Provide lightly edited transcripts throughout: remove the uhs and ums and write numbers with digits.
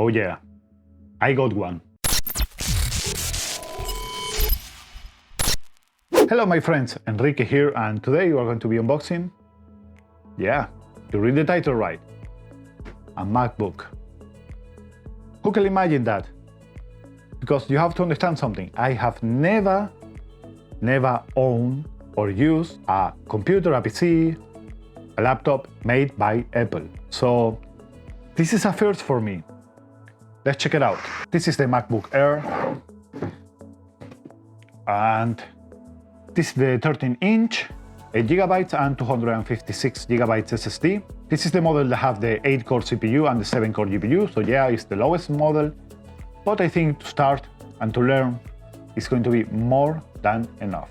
Oh yeah, I got one. Hello my friends, Enrique here, and today we are going to be unboxing, yeah, you read the title right, a MacBook. Who can imagine that? Because you have to understand something. I have never owned or used a computer, a PC, a laptop made by Apple. So this is a first for me. Let's check it out. This is the MacBook Air. And this is the 13-inch, 8 GB and 256 GB SSD. This is the model that have the 8-core CPU and the 7-core GPU. So yeah, it's the lowest model. But I think to start and to learn, it's going to be more than enough.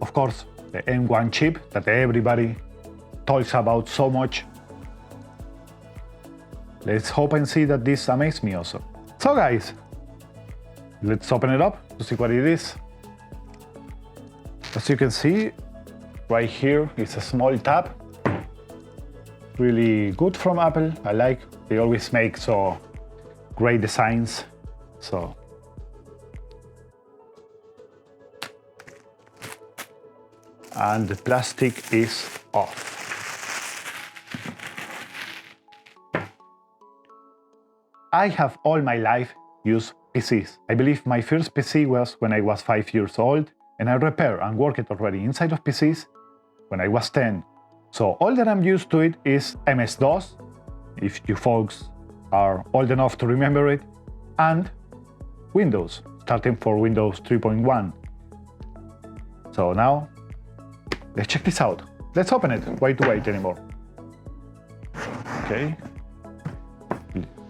Of course, the M1 chip that everybody talks about so much. Let's hope and see that this amazes me also. So guys, let's open it up to see what it is. As you can see, right here is a small tab. Really good from Apple. I like, they always make so great designs. So and the plastic is off. I have all my life used PCs. I believe my first PC was when I was 5 years old, and I repaired and worked already inside of PCs when I was 10. So all that I'm used to it is MS-DOS, if you folks are old enough to remember it, and Windows, starting for Windows 3.1. So now, let's check this out. Let's open it. Why to wait anymore? Okay.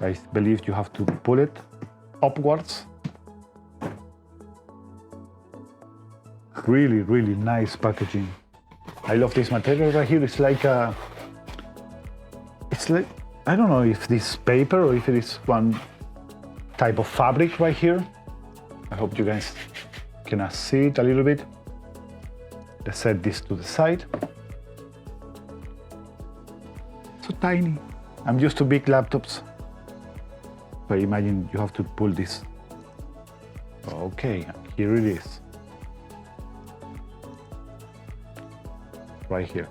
I believe you have to pull it upwards. Really nice packaging. I love this material right here. It's like I don't know if this is paper or if it is one type of fabric right here. I hope you guys can see it a little bit. Let's set this to the side. So tiny. I'm used to big laptops. But imagine you have to pull this. Okay, here it is. Right here.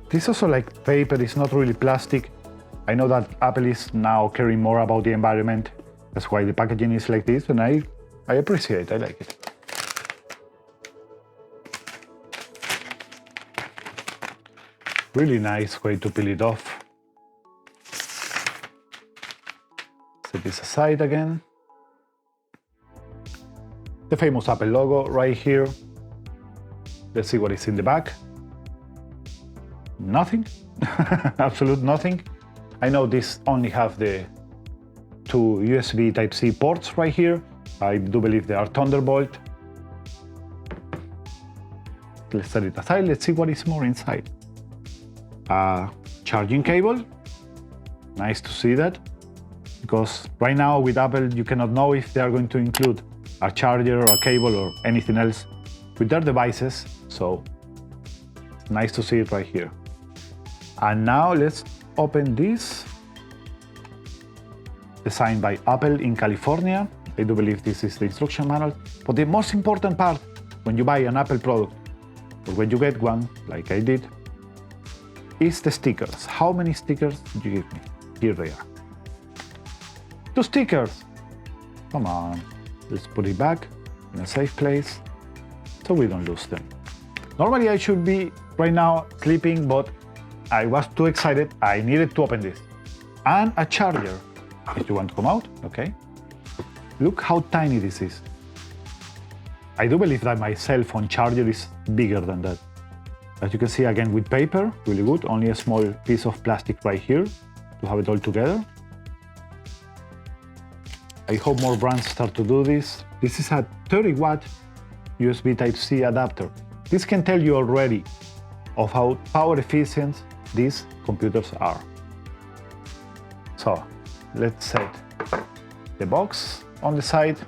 This also like paper, it's not really plastic. I know that Apple is now caring more about the environment. That's why the packaging is like this, and I appreciate it, I like it. Really nice way to peel it off. Set this aside again. The famous Apple logo right here. Let's see what is in the back. Nothing, absolute nothing. I know this only have the 2 USB Type-C ports right here. I do believe they are Thunderbolt. Let's set it aside. Let's see what is more inside. Charging cable. Nice to see that. Because right now with Apple, you cannot know if they are going to include a charger or a cable or anything else with their devices. So it's nice to see it right here. And now let's open this. Designed by Apple in California. I do believe this is the instruction manual. But the most important part when you buy an Apple product, or when you get one, like I did, is the stickers. How many stickers did you give me? Here they are. 2 stickers. Come on. Let's put it back in a safe place so we don't lose them. Normally I should be right now sleeping, but I was too excited. I needed to open this. And a charger, if you want to come out, okay? Look how tiny this is. I do believe that my cell phone charger is bigger than that. As you can see, again with paper, really good. Only a small piece of plastic right here to have it all together. I hope more brands start to do this. This is a 30-watt USB Type-C adapter. This can tell you already of how power efficient these computers are. So let's set the box on the side.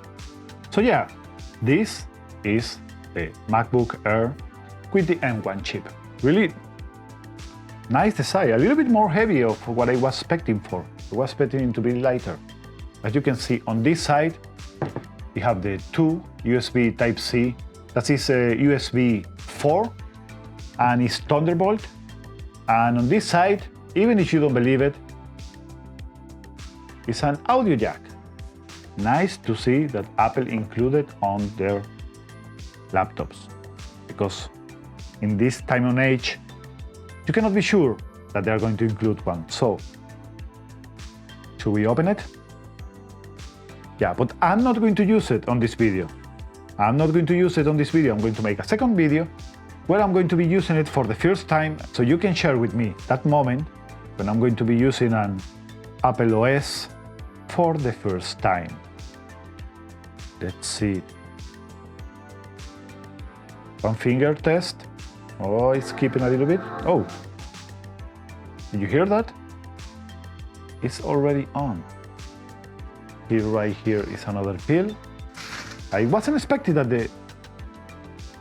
So yeah, this is the MacBook Air with the M1 chip. Really nice design, a little bit more heavy of what I was expecting for. I was expecting it to be lighter. As you can see on this side, we have the two USB Type-C. That is a USB 4 and it's Thunderbolt. And on this side, even if you don't believe it, it's an audio jack. Nice to see that Apple included on their laptops, because in this time and age, you cannot be sure that they are going to include one. So, should we open it? Yeah, but I'm not going to use it on this video. I'm going to make a second video where I'm going to be using it for the first time, so you can share with me that moment when I'm going to be using an Apple OS for the first time. Let's see. One finger test. Oh, it's skipping a little bit. Oh, did you hear that? It's already on. Here, right here is another pill. I wasn't expecting that it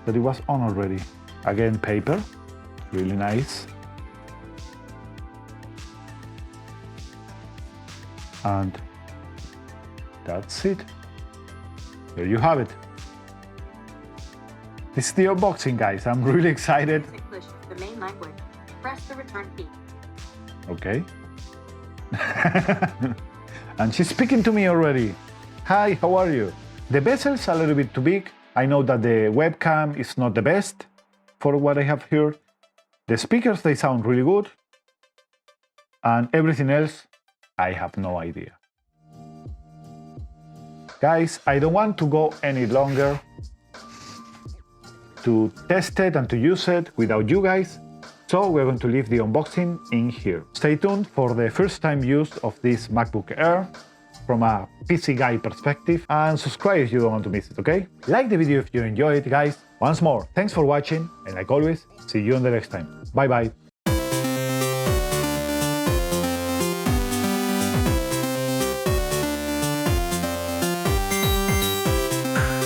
was on already. Again, paper, really nice. And that's it. There you have it. This is the unboxing, guys. I'm really excited. English is the main language. Press the return key. Okay. And she's speaking to me already. Hi, how are you? The bezel's a little bit too big. I know that the webcam is not the best for what I have here. The speakers, they sound really good. And everything else, I have no idea. Guys, I don't want to go any longer to test it and to use it without you guys. So we're going to leave the unboxing in here. Stay tuned for the first time use of this MacBook Air from a PC guy perspective, and subscribe if you don't want to miss it, okay? Like the video if you enjoy it, guys. Once more, thanks for watching, and like always, see you on the next time. Bye bye.